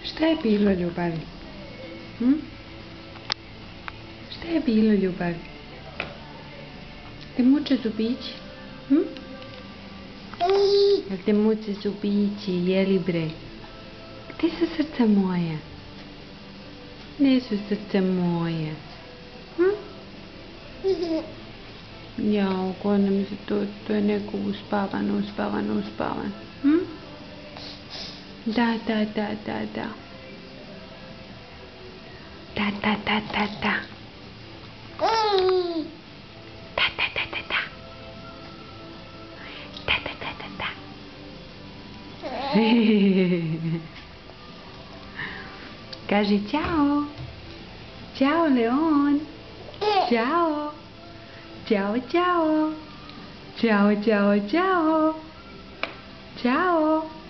Šta je bilo, ljubavi? Šta je bilo, ljubavi? Te muče zubići? Jel te muče zubići, jeli bre? Gdje su srca moja? Gdje su srca moja? Jao, ko nam se to je neko uspavan. Da. Da. Da. Kaži ciao. Ciao, Leon. Ciao. Ciao. Ciao. Ciao. Ciao. Ciao. Ciao.